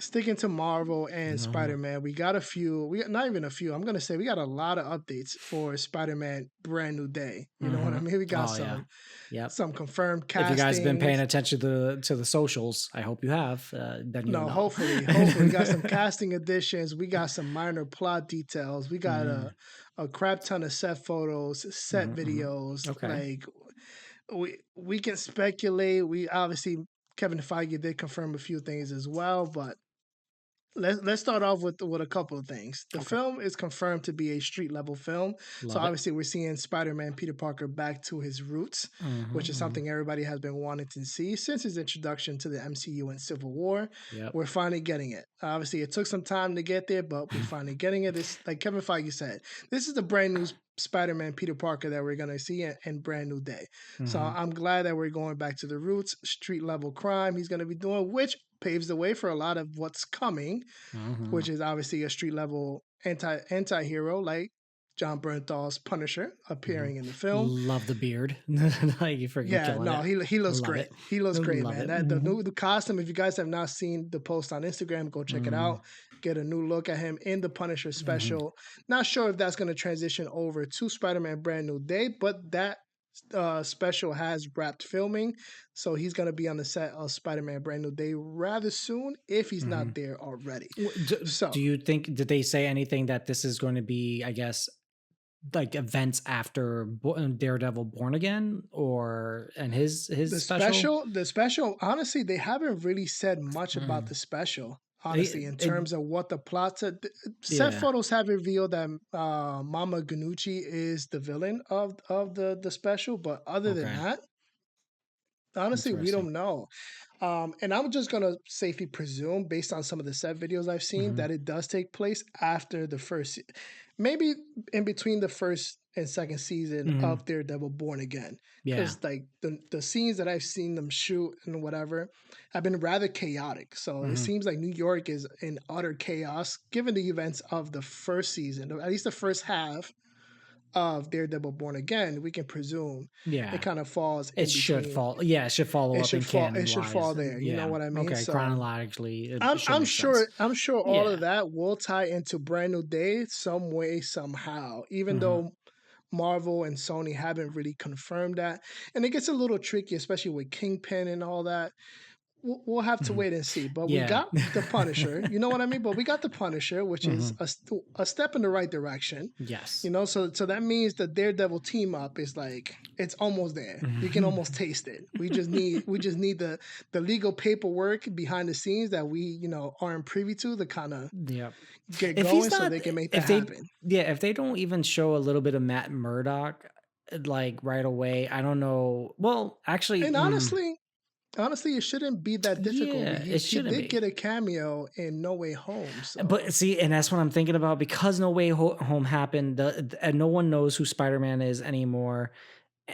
sticking to Marvel and No. Spider-Man, we got a few. We not even a few. I'm gonna say we got a lot of updates for Spider-Man Brand New Day. You know what I mean? We got Oh yeah. Yep. some confirmed If you guys been paying castings. attention to the socials, I hope you have. Then you'll No, know. hopefully we got some casting additions. We got some minor plot details. We got Mm, a crap ton of set photos, set mhm. videos. Okay. Like we can speculate. We obviously Kevin Feige did confirm a few things as well, but let's start off with a couple of things. The Okay. film is confirmed to be a street level film, so Love it. obviously we're seeing Spider-Man Peter Parker back to his roots, which is Mhm. something everybody has been wanting to see since his introduction to the MCU in Civil War. Yep. We're finally getting it. Obviously, it took some time to get there, but we're finally getting it. It's like Kevin Feige said, this is the brand new Spider-Man Peter Parker that we're gonna see in Brand New Day. So Mhm. I'm glad that we're going back to the roots, street level crime he's gonna be doing, which paves the way for a lot of what's coming, which Mhm. is obviously a street level anti-hero like John Bernthal's Punisher Mhm. appearing in the film. Love the beard. Like you freaking Yeah, killing no, it. he looks Love great. it. He looks great, Love man. it. That the costume. If you guys have not seen the post on Instagram, go check it Mhm. out. Get a new look at him in the Punisher Mhm. special. Not sure if that's going to transition over to Spider-Man Brand New Day, but that special has wrapped filming, so he's going to be on the set of Spider-Man Brand New Day rather soon if he's not Mhm. there already. Do So you think did they say anything that this is going to be, I guess, like events after Daredevil Born Again or and his special? the special, honestly, they haven't really said much about Mm. the special. They Honestly, in it terms of what the plots are, set yeah. photos have revealed that Mama Ganucci is the villain of the special, but other than Okay. that, honestly, we Interesting. don't know. And I'm just gonna safely presume, based on some of the set videos I've seen, Mhm. that it does take place after the maybe in between the first and second season Mhm. of Daredevil Born Again. Yeah. Because like the scenes that I've seen them shoot and whatever have been rather chaotic. So it Mhm. seems like New York is in utter chaos given the events of the first season, or at least the first half of Daredevil Born Again. We can presume it Yeah. kind of falls It in should between. fall. Yeah, it should follow up in It canon should fall wise. there. You know Yeah. what I mean? Okay. So Chronologically, it I'm should I'm make sense. sure I'm sure all of Yeah. that will tie into Brand New Day some way somehow. Even Mhm. though Marvel and Sony haven't really confirmed that, and it gets a little tricky, especially with Kingpin and all that. We'll have to Mhm. wait and see. But we Yeah. got the Punisher. You know what I mean? But we got the Punisher, which is Mhm. a step in the right direction. Yes. So that means the Daredevil team up is like it's almost there. You can Mhm. almost taste it. We just need the legal paperwork behind the scenes that we aren't privy to kind of Yep. get If he's going so not they can make that if they happen. yeah, if they don't even show a little bit of Matt Murdock, like, right away, I don't know. Well, actually, And honestly, it shouldn't be that difficult. yeah, it He shouldn't did be. get a cameo in No Way Home, But so see, and that's what I'm thinking about because No Way Home happened, and no one knows who Spider-Man is anymore. Eh,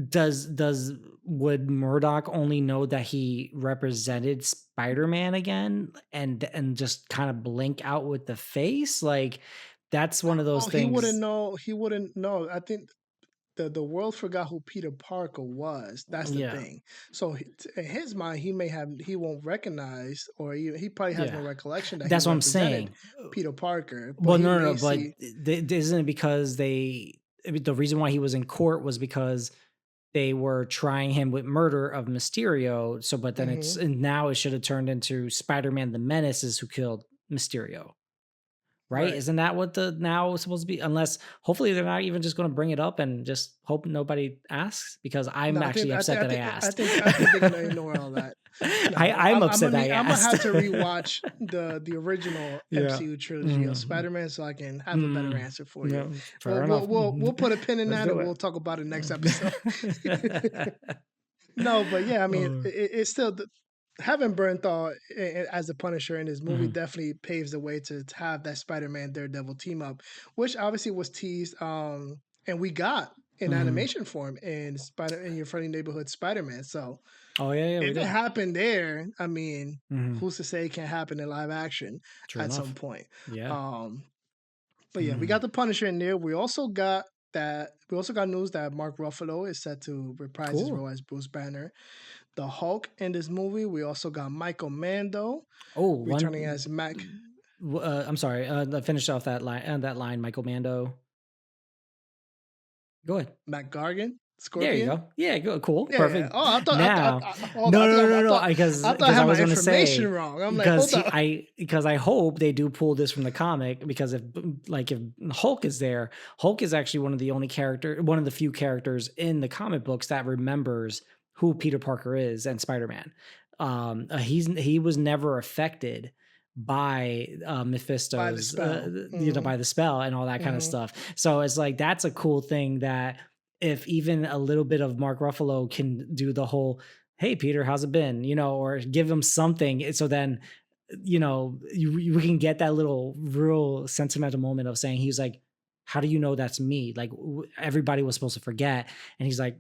does would Murdoch only know that he represented Spider-Man again and just kind of blink out with the face? Like, that's one of those oh, he wouldn't things. know. He wouldn't know. I think the world forgot who Peter Parker was. That's the Yeah. thing. So in his mind, he won't recognize, or he probably has no Yeah. recollection that he That's what I'm represented saying. Peter Parker. But Well, he no, may but see. isn't it because I mean, the reason why he was in court was because they were trying him with murder of Mysterio. So, but then Hmm. and now it should have turned into Spider-Man the Menace is who killed Mysterio. Right? Right. Isn't that what the now is supposed to be? Unless hopefully they're not even just going to bring it up and just hope nobody asks because No, I'm actually upset that I asked. I think they're gonna ignore all that. No, I'm upset that I I'm gonna asked. have to rewatch the original Yeah. MCU trilogy of Mhm. Spider-Man so I can have a better Mm. answer for you. No, fair enough. We'll put a pin in Let's that and do we'll it. talk about it next episode. No, but yeah, I mean, Oh. it's still having Bernthal as the Punisher in his movie Mhm. definitely paves the way to have that Spider-Man Daredevil team up, which obviously was teased, and we got in Mhm. animation form in Your Friendly Neighborhood Spider-Man. So Oh, yeah, yeah, we if it did. happened there, I mean, Mhm. who's to say it can't happen in live action True at some enough. point? Yeah. Um, but yeah, we Mhm. got the Punisher in there. We also got news that Mark Ruffalo is set to reprise his Cool. role as Bruce Banner. the Hulk in this movie. We also got Michael Mando Oh, returning one. as Mac I'm sorry. Finish off that line. That line, Michael Mando. Go ahead. Mac Gargan, There you Scorpion. go. Yeah, go. Cool. Yeah, yeah. Perfect. Oh, Now, hold on. no, no, no, no, no. I thought I Because had I my was gonna information say wrong. I'm like, because hold up. I hope they do pull this from the comic because if Hulk is there, Hulk is actually one of the few characters in the comic books that remembers who Peter Parker is and Spider Man. He was never affected by By the Mephisto's spell. Mm-hmm. by the spell and all that kind of Mm-hmm. stuff. So it's like that's a cool thing that if even a little bit of Mark Ruffalo can do the whole, "Hey Peter, how's it been?" or give him something, so then you can get that little real sentimental moment of saying he's like, "How do you know that's me?" Like everybody was supposed to forget, and he's like,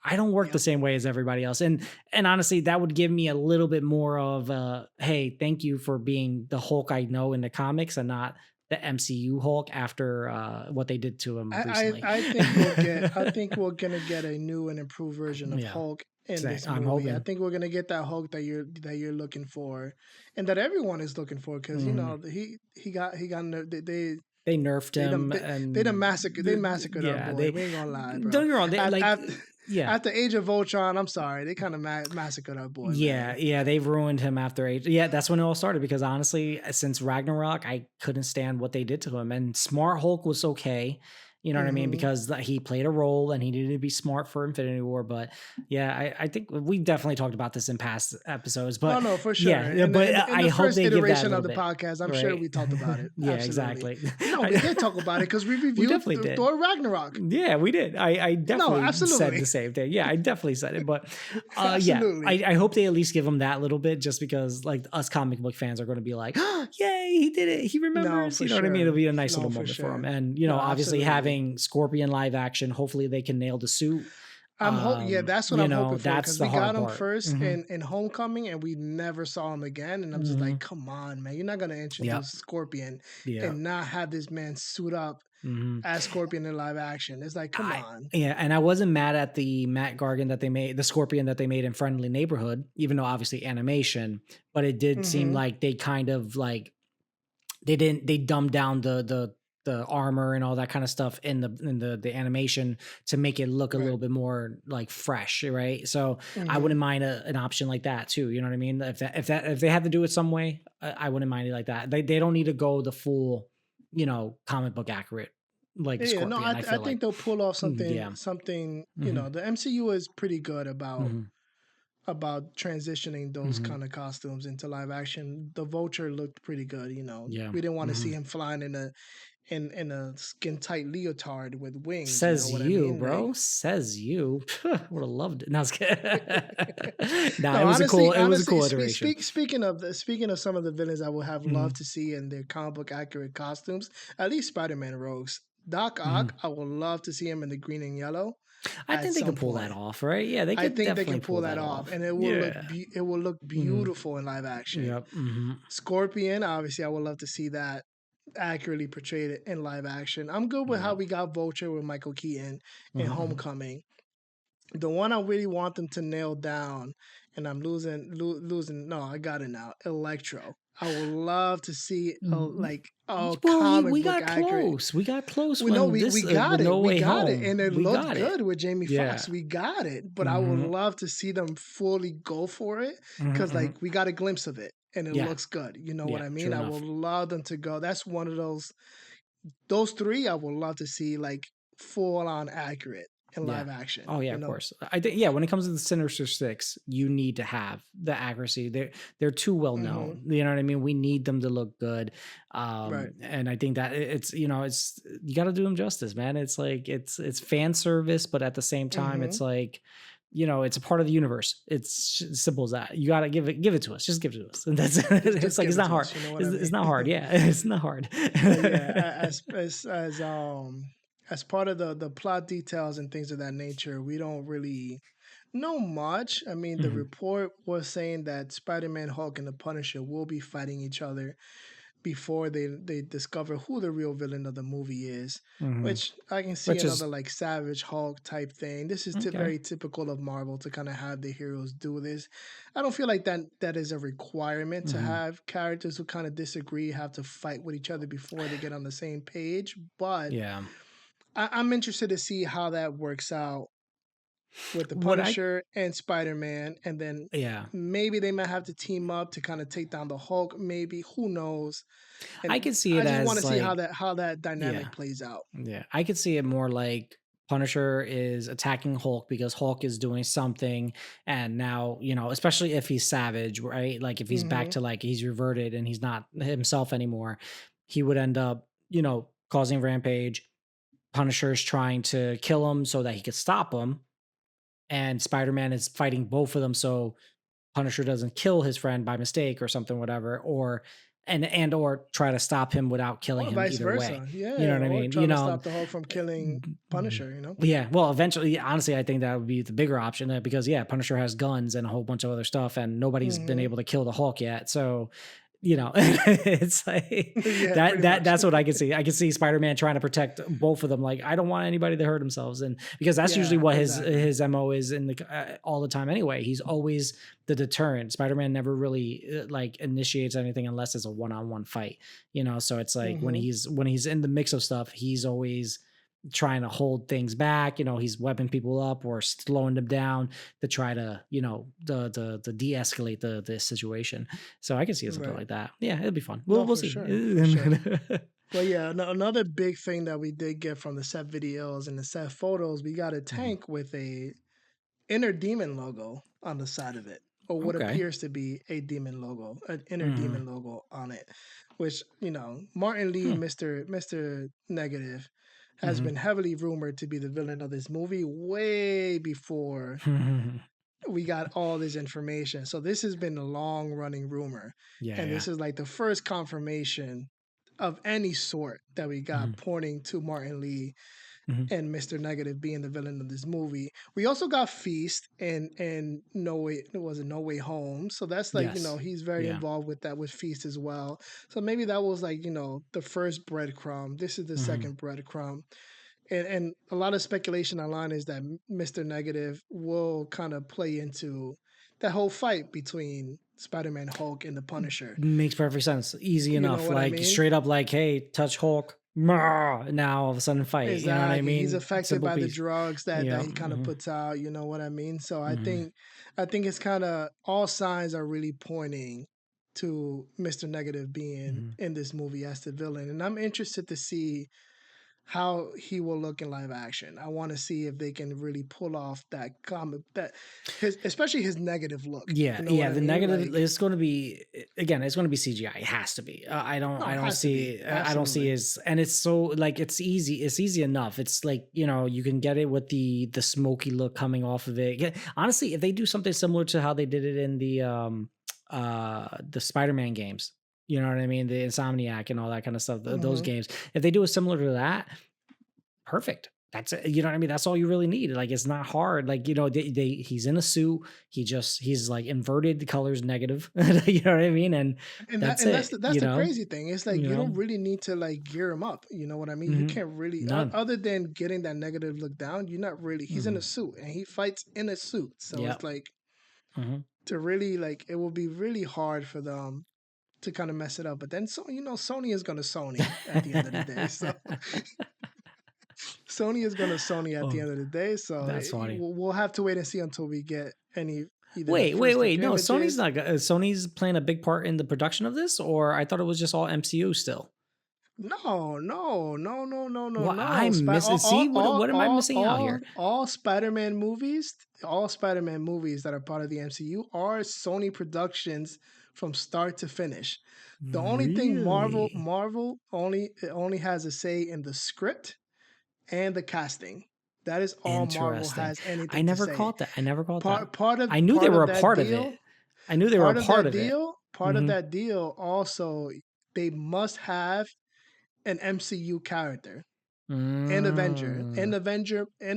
"I don't work the Yep. same way as everybody else." And honestly, that would give me a little bit more of hey, thank you for being the Hulk I know in the comics and not the MCU Hulk after what they did to him recently. I think we're gonna get a new and improved version of Yeah, Hulk in same. this I'm movie. I hoping. think we're gonna get that Hulk that you're looking for, and that everyone is looking for, because Mhm. he got They nerfed they him done and massacred our yeah, boy. they We ain't gonna lie, don't bro. get me wrong, they like After yeah. after Age of Ultron, I'm sorry, they kind of massacred our boy, Yeah, man. yeah, they've ruined him after age. Yeah, that's when it all started because honestly, since Ragnarok, I couldn't stand what they did to him. And Smart Hulk was okay, you know what I mean, Hmm. because he played a role and he needed to be smart for Infinity War. But yeah, I think we definitely talked about this in past episodes. Oh But no, for sure. yeah, but In I the hope first they give that a iteration of little the bit, podcast, I'm sure right? we talked about it. Yeah, Absolutely. exactly. No, we I, did talk about it because we we reviewed definitely did. Thor Ragnarok. Yeah, we did. I No, definitely said absolutely. the same thing. Yeah, I definitely said it. But yeah, Absolutely. I hope they at least give him that little bit just because like us comic book fans are going to be like, oh, yay, he did it. He No, remembers. for You know what I mean? It'll sure. be a nice No, little for moment for him. sure. And, No, obviously absolutely. having Scorpion live action, hopefully they can nail the suit. Yeah, that's what I'm hoping for, That's because the we got hard him part. first Hmm. in Homecoming and we never saw him again. And I'm just Hmm. like, come on, man, you're not gonna Yeah. introduce Scorpion Yeah. and not have this man suit up Hmm. as Scorpion in live action. It's like, come I on. Yeah, and I wasn't mad at the Matt Gargan that they made, the Scorpion that they made in Friendly Neighborhood, even though obviously animation, but it did seem Hmm. like they kind of like they dumbed down the armor and all that kind of stuff in the animation to make it look a Right. little bit more like fresh, right? So I Hmm. wouldn't mind an option like that too. You know what I mean? If they have to do it some way, I wouldn't mind it like that. They don't need to go the full, comic book accurate like Yeah, no, Scorpion. I I feel think like, they'll pull off yeah. something. Hmm. The MCU is pretty good Hmm. about transitioning those Hmm. kind of costumes into live action. The Vulture looked pretty good. Yeah. We didn't want to see Hmm. him flying in a skin tight leotard with wings. You know Says what I you, mean? Like, bro. Says you. Would have loved it. No, I was kidding. Nah, no, it was a honestly, cool iteration. speaking of some of the villains I would have Mhm, loved to see in their comic book accurate costumes, at least Spider-Man rogues. Doc mhm. Ock, I would love to see him in the green and yellow I at think they some could pull that point. off, right? Yeah, they I could think they can definitely pull pull that that off, off. and Yeah. it will look Mhm. beautiful in live action. Yep. Mhm. Scorpion, obviously, I would love to see that accurately portrayed in live action. I'm good with how Yep. we got Vulture with Michael Keaton in Mhm. Homecoming. The one I really want them to nail down, and I'm losing. No, I got it now. Electro. I would love to see Mhm. a Well, comic we book got accurate. close. We got close We know when this we got with it. No We Way got it. Home. And it We looked got it. good with Jamie Yeah. Foxx. We got it. But I would Mhm. love to see them fully go for it, Mhm, because mhm. we got a glimpse of it and it Yeah. looks good. You know what Yeah. I mean? True I would enough. love them to go. That's one of those three I would love to see, like, full on accurate in Yeah. live action, Oh yeah, of course. I think yeah, when it comes to the Sinister Six, you need to have the accuracy. They're too well Mhm. known. You know what I mean? We need them to look good. Right. And I think that it's it's you got to do them justice, man. It's like it's fan service, but at the same time, it's Mhm. like it's a part of the universe. It's simple as that. You got to give it to us. Just give it to us. And that's it's Just like give it's it not to hard. us, you know what I It's mean? not hard. Yeah, it's not hard. But yeah, as part of the plot details and things of that nature, we don't really know much. I mean, the Mhm. report was saying that Spider-Man, Hulk, and the Punisher will be fighting each other before they discover who the real villain of the movie is, Mhm. which I can see Which another is like Savage Hulk type thing. This is okay. very typical of Marvel to kind of have the heroes do this. I don't feel like that is a requirement to Mhm. have characters who kind of disagree have to fight with each other before they get on the same page, but Yeah. I'm interested to see how that works out with the What I Punisher and Spider-Man, and then yeah. maybe they might have to team up to kind of take down the Hulk. Maybe, who knows? I And could see I it just want to as see like how that yeah. dynamic plays out. Yeah, I could see it more like Punisher is attacking Hulk because Hulk is doing something, and now, especially if he's savage, right? Like if he's back Hmm. to like he's reverted and he's not himself anymore, he would end up, causing rampage. Punisher's trying to kill him so that he could stop him, and Spider-Man is fighting both of them so Punisher doesn't kill his friend by mistake or something, whatever, or try to stop him without killing Or him vice either way. versa. You know Yeah, what I or mean? trying to stop the Hulk from killing Mhm. Punisher, you know? Yeah, well, eventually, honestly, I think that would be the bigger option because yeah, Punisher has guns and a whole bunch of other stuff, and nobody's been Hmm. able to kill the Hulk yet. So, it's like Yeah, that pretty that much. that's what I can see. I can see Spider-Man trying to protect both of them. Like, I don't want anybody to hurt themselves, and because that's usually Yeah, what his exactly. his mo is in the all the time anyway. He's always the deterrent. Spider-Man never really like initiates anything unless it's a one-on-one fight. So it's like when Hmm. he's in the mix of stuff, he's always trying to hold things back. He's webbing people up or slowing them down to try to, the de-escalate the situation. So I can see something Right. like that. Yeah, it'll be fun. We'll No, we'll for see. sure, for sure. But yeah, another big thing that we did get from the set videos and the set photos, we got a Mhm. tank with a inner demon logo on the side of it, or what Okay. appears to be a demon logo, an inner Mhm. demon logo on it, which, Martin Lee, Hmm. Mr. Negative, has Mhm. been heavily rumored to be the villain of this movie way before we got all this information. So this has been a long running rumor. Yeah, And yeah. this is like the first confirmation of any sort that we got Mhm. pointing to Martin Lee Mhm. and Mr. Negative being the villain of this movie. We also got Feast and No Way, it was No Way Home. So that's like, Yes. he's very Yeah. involved with that with Feast as well. So maybe that was like, the first breadcrumb. This is the Mhm. second breadcrumb. And a lot of speculation online is that Mr. Negative will kind of play into that whole fight between Spider-Man, Hulk, and the Punisher. Makes perfect sense. Easy You know enough. what I Like mean? straight up like, "Hey, touch Hulk." Now all of a sudden fight. You know what I Exactly. He's mean? affected Simple by the piece. drugs that Yeah. he kind of Mhm. puts out, you know what I mean? So Mhm. I think it's kind of all signs are really pointing to Mr. Negative being Mhm. in this movie as the villain. And I'm interested to see how he will look in live action. I want to see if they can really pull off that comic that his especially his negative look. Yeah, You know what yeah, I the mean? negative Like, is gonna be again, it's gonna be CGI, it has to be. no, I it don't has to be. see I don't see Absolutely. as and it's so like, it's easy enough. It's like, you can get it with the smoky look coming off of it. Yeah, honestly, if they do something similar to how they did it in the Spider-Man games, you know what I mean? The Insomniac and all that kind of stuff, those Hmm. games. If they do it similar to that, perfect. That's it. You know what I mean? That's all you really need. Like it's not hard. Like, he's in a suit. He's like inverted the colors negative. You know what I mean? And that's And it, that's the crazy thing. It's like you you know? don't really need to like gear him up. You know what I mean? You Mhm. can't really None. other than getting that negative look down. You're not really. He's in a Mhm. suit and he fights in a suit. So it's Yep. like Mhm. to really like it will be really hard for them to kind of mess it up. But then so Sony is gonna Sony at the end of the day. So Sony is gonna Sony at the Oh, end of the day. So that's funny. we'll have to wait and see until we get any either the Wait, wait, first look wait. No, images. Sony's playing a big part in the production of this, or I thought it was just all MCU still. No, no, no, no, no, no, What no. I'm missing? See, what am I missing out here? All Spider-Man movies, all Spider-Man movies that are part of the MCU are Sony productions from start to finish. The only thing Really? Marvel only has a say in the script and the casting. That is all Marvel Interesting. has I anything to never say. caught that. I never caught that. I knew they Part were of a that part of deal it. I knew they were a part of it. part of Mhm. that deal also they must have an MCU character, an Avenger, Mm.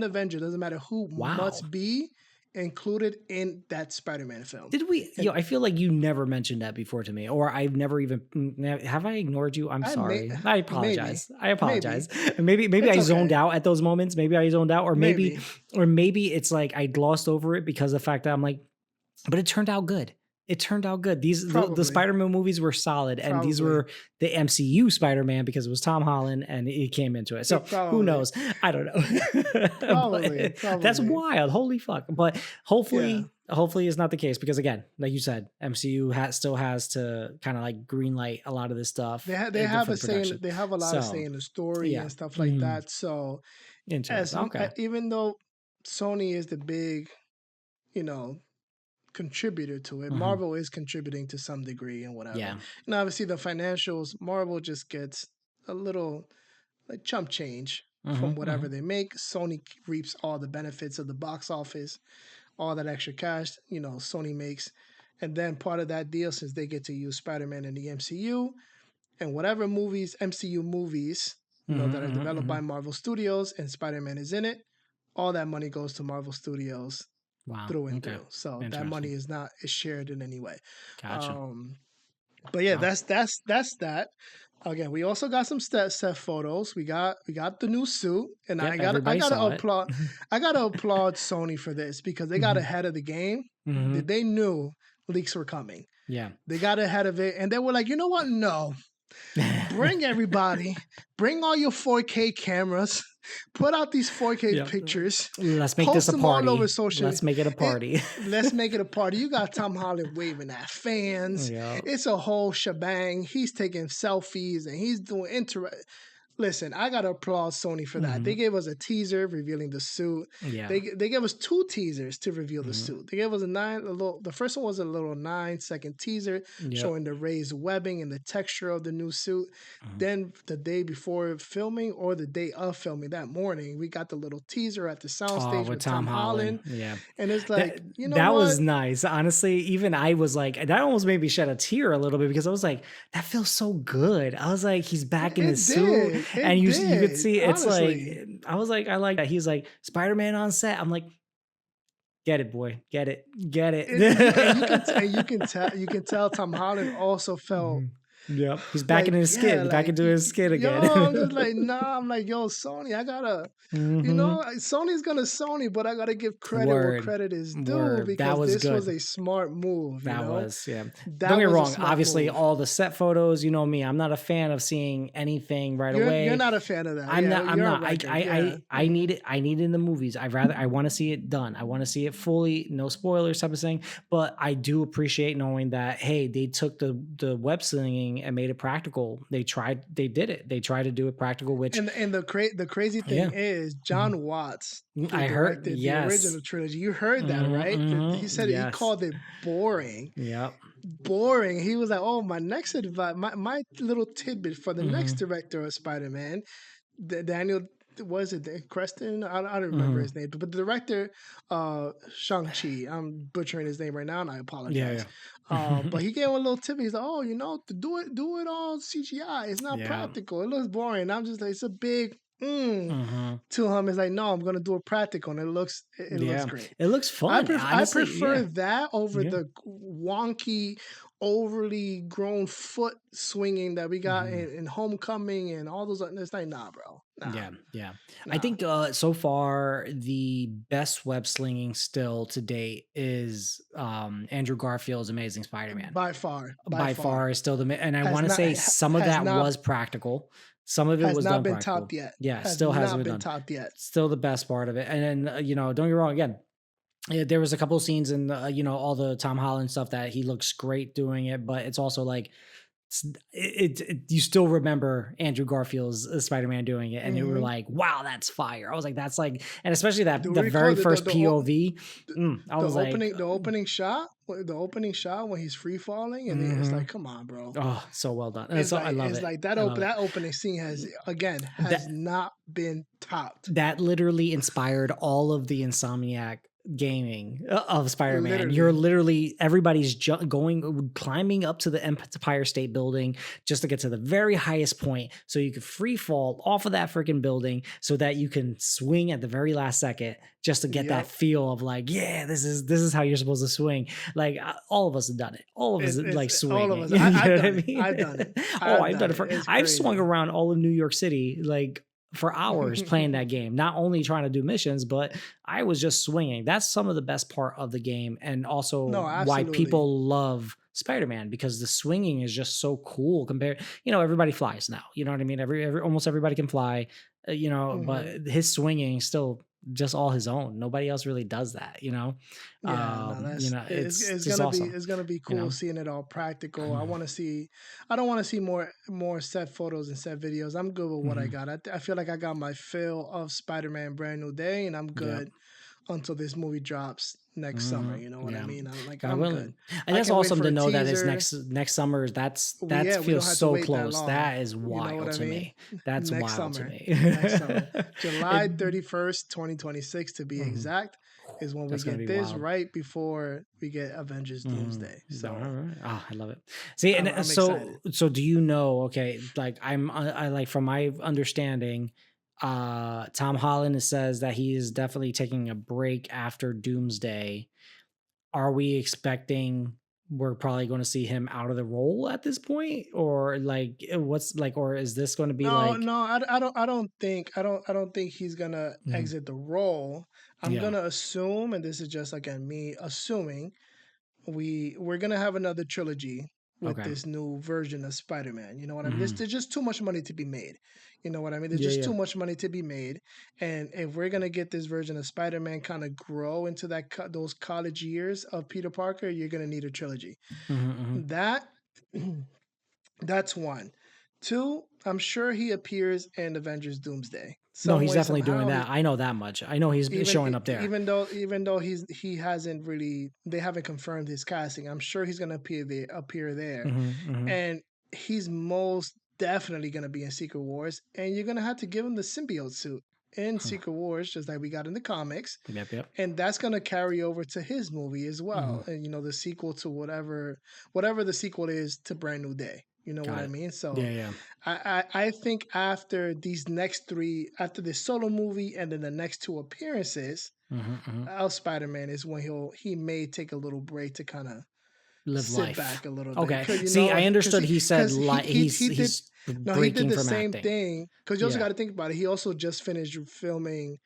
Avenger doesn't matter who Wow. must be included in that Spider-Man film. Did we? And I feel like you never mentioned that before to me, or I've never even have I ignored you? I'm I may sorry. I maybe, apologize. I maybe apologize. Maybe it's I zoned okay. out at those moments. Maybe I zoned out, Maybe or maybe it's like I glossed over it because of the fact that I'm like, but it turned out good. It turned out good. The probably, Spider-Man movies were solid, and these probably, were the MCU Spider-Man because it was Tom Holland and he came into it. So who probably, knows? I don't know. probably, But that's probably. wild. Holy fuck. But Yeah, hopefully it's not the case because again, like you said, MCU still has to kind of like green light a lot of this stuff they have for a the say production. they have a lot of say So in the story yeah. and stuff like Mhm. that. So Interesting. Okay. even though Sony is the big, you know, contributor to it, Hmm. Marvel is contributing to some degree and whatever. Yeah. And obviously the financials, Marvel just gets a little like chump change Hmm. from whatever Hmm. they make. Sony reaps all the benefits of the box office, all that extra cash, Sony makes. And then part of that deal, since they get to use Spider-Man in the MCU and whatever movies, MCU movies, Hmm. that are Hmm. developed Hmm. by Marvel Studios and Spider-Man is in it, all that money goes to Marvel Studios Wow. through and Okay. through. So that money Interesting. is shared in any way. Gotcha. Um, but yeah, Wow. that's that. Again, we also got some set photos. We got the new suit, and Yep. I Everybody gotta saw it. applaud I gotta applaud Sony for this because they got Hmm. ahead of the game. Hmm. They knew leaks were coming. Yeah. They got ahead of it, and they were like, you know what? No, bring everybody, bring all your 4K cameras, put out these 4K Yeah. pictures, Let's make this post a them all over party. social. Let's make it a It, party. let's make it a party. You got Tom Holland waving at fans. Yeah. It's a whole shebang. He's taking selfies and he's doing Listen, I gotta applaud Sony for that. They Hmm. gave us a teaser revealing the suit. Yeah. They gave us two teasers to reveal the Hmm. suit. They gave us the first one was a little 9-second teaser Yep. showing the raised webbing and the texture of the new suit. Mhm. Then the day before filming or the day of filming that morning, we got the little teaser at the Oh, soundstage with with Tom Tom Holland. Holland. Yeah. And it's That like, you know that what? was nice. Honestly, even I was like, that almost made me shed a tear a little bit because I was like, that feels so good. I was like, he's back in his It suit, did. and It you could did. see it's like Honestly. I was like, I like that. He's like Spider-Man on set. I'm like, get it, boy, get it, get You can tell Tom Holland also felt Mhm. Yep, he's back in like, his yeah, skin, back like into his skin yo, again. I'm just like, nah, I'm like, yo, Sony, I gotta, Hmm. Sony's gonna Sony, but I gotta give credit where Word, credit is due word. That because was this was good. a smart That was, yeah. Don't that get me was a wrong. smart Obviously, move. all the set photos, you know me. I'm not a fan of seeing anything right You're away. not a fan of that, I'm yeah? not. I'm You're on not. record, yeah. I need it. I need it in the movies. I want to see it done. I want to see it fully, no spoilers, type of thing. But I do appreciate knowing that hey, they took the web slinging and made it practical. They tried. They did it. They tried to do it practical. Which And the crazy thing yeah, is mhm. John Watts, who I heard. directed the Yes. original trilogy. You heard that, Hmm. right? He Hmm. said he Yes. called it boring. Yep. Boring. He was like, "Oh, my next advice, my little tidbit for the next Hmm. director of Spider-Man, Daniel, was it Creston? I don't remember Hmm. his name, but the director, Shang-Chi. I'm butchering his name right now, and I apologize. Yeah. Yeah. But he gave him a little tip. He's like, "Oh, to do it all CGI. It's not Yeah. practical. It looks boring." And I'm just like, it's a big Mhm. to him. It's like, no, I'm gonna do it practical, and it looks Yeah. great. It looks fun, I honestly, prefer yeah. that over Yeah. the wonky, overly grown foot swinging that we got Mhm. in Homecoming and all those. It's like, nah, bro, nah, Yeah, yeah. I nah. think, so far, the best web slinging still to date is, Andrew Garfield's Amazing Spider-Man. By By far, far is still and I has wanna not say some of has that not was practical. Some of it was done been topped practical. yet. Yeah, Has still hasn't not been been done. topped yet. Still the best part of it, and then, don't get me wrong, again, there was a couple scenes in, all the Tom Holland stuff that he looks great doing it, but it's also like you still remember Andrew Garfield's Spider-Man doing it, and you were Hmm. like, "Wow, that's fire!" I was like, "That's like," and especially Do that we the recall very first POV. the, I was like, the opening shot? The opening shot when he's free falling, and it's mhm. like, come on, bro. Oh, so well done. And so I love It's it. like I love it. that opening scene has That not been topped. that literally inspired all of the Insomniac gaming of Spider-Man. You're Literally. literally everybody's climbing up to the Empire State Building just to get to the very highest point, so you can free fall off of that freaking building, so that you can swing at the very last second, just to get that Yep. feel of like, yeah, this is how you're supposed to swing. Like all of us have done it. All of us It's like all of swinging. us. You know I've what I done it. mean? I've done it. Oh, I've I've done done it it. for. It's I've swung crazy. around all of New York City like for hours playing that game, not only trying to do missions, but I was just swinging. That's some of the best part of the game, and also No, why absolutely. people love Spider-Man, because the swinging is just so cool compared, everybody flies now. You know what I mean? Almost everybody can fly, but Hmm. his swinging is still just all his own. Nobody else really does that, Yeah, no, it's it's just gonna be awesome, it's gonna be you cool know. seeing it all practical. I don't want to see more set photos and set videos. I'm good with what I Mhm. got. I feel like I got my fill of Spider-Man Brand New Day, and I'm Yep. good until this movie drops next summer. Mhm. You know what I Yeah. mean? I'm like, God I'm good. willing. And I that's can wait awesome for to a know that it's teaser. next summer. That We don't feels have to so wait that close. long. That is You know what wild I to mean? me. That's Next wild to summer. me. Next summer. It July 31st, 2026 to be mhm. exact, is when we That's gonna get be this wild. right before we get Avengers Mhm. Doomsday. All So right. Oh, I love it. See, and I'm excited. so do you know, okay, like I like, from my understanding, Tom Holland says that he is definitely taking a break after Doomsday. Are we expecting we're probably going to see him out of the role at this point, or like what's like, or is this going to be No, like, no, I don't think he's gonna mhm, exit the role. I'm yeah, gonna assume, and this is just again me assuming, we're gonna have another trilogy with okay, this new version of Spider-Man. You know what I mean? hmm, There's just too much money to be made. You know what I mean? There's yeah, just yeah, too much money to be made, and if we're gonna get this version of Spider-Man kind of grow into those college years of Peter Parker, you're gonna need a trilogy. hmm, hmm. That that's one. Two, I'm sure he appears in Avengers Doomsday No, some he's way definitely doing somehow. that. I know that much. I know he's showing up there. Even though he hasn't really, they haven't confirmed his casting. I'm sure he's gonna appear there, Hmm, hmm. and he's most definitely gonna be in Secret Wars, and you're gonna have to give him the symbiote suit in Secret Wars, just like we got in the comics, Yep, yep. and that's gonna carry over to his movie as Hmm. well, and the sequel to whatever the sequel is to Brand New Day. You know what Got I it. mean? So Yeah, yeah. I think after these next three, after this solo movie and then the next two appearances, Hmm, hmm. Spider Man is when he may take a little break to kind of Live sit life. back a little bit, Okay. because See, I understood. He said he did. he's No, he did breaking the from same acting. thing. Because you also Yeah. got to think about it. He also just finished filming.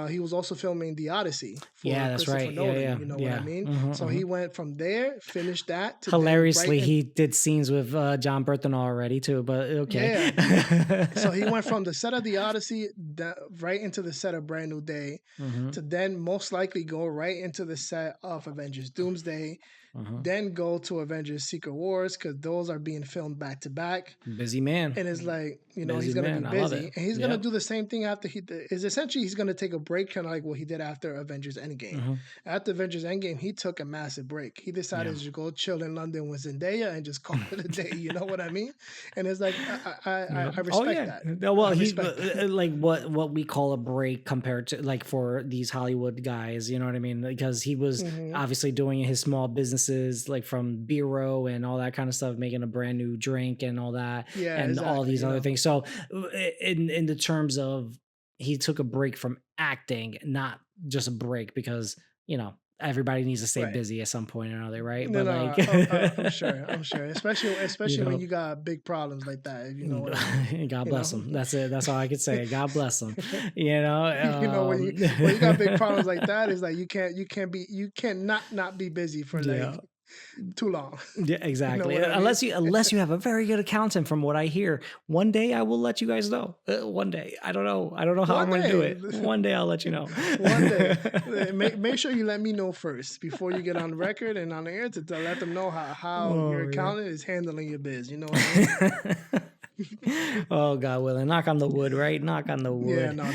He was also filming The Odyssey for Yeah, that's Christopher right. Yeah, Nolan. yeah, You know what I yeah. mean? Hmm, So hmm. he went from there, finished that, to then right Hilariously, in. he did scenes with John Bernthal already too, but okay. Yeah, so he went from the set of the Odyssey right into the set of Brand New Day, Hmm, to then most likely go right into the set of Avengers Doomsday, hmm. then go to Avengers Secret Wars, because those are being filmed back to back. Busy man. And it's like, Busy he's gonna be man. I love it. busy, and he's gonna Yep. do the same thing after is essentially he's gonna take a break, kind of like what he did after Avengers Endgame. Hmm. After Avengers Endgame, he took a massive break. He Yeah. decided to go chill in London with Zendaya and just call it a day. You know what I mean? And it's like Yeah. I Oh respect yeah. that. No, I well, respect that. like what we call a break compared to like for these Hollywood guys, you know what I mean? Because he was Hmm. obviously doing his small businesses like from Bureau and all that kind of stuff, making a brand new drink and all that, Yeah, and all exactly. these other things. So in the terms of, he took a break from acting, not just a break because, everybody needs to stay Right. busy at some point or another, right? No, But no, like, I'm sure. I'm sure. Especially you when know, you got big problems like that. If you know what I mean. God You bless know. him. That's it. That's all I could say. God bless him. You know, When you got big problems like that, it's like you can't not be busy for like yeah, too long. yeah, You know exactly. what I mean? Unless you have a very good accountant, from what I hear. One day I will let you guys know. One day, I don't know. I don't know how I'm One going to do day, it. One day I'll let you know. one day. Make sure you let me know first before you get on record and on the air to let them know how your Oh yeah. accountant is handling your biz. You know what I mean? Oh God willing, knock on the wood, right? Knock on the Yeah, wood. no,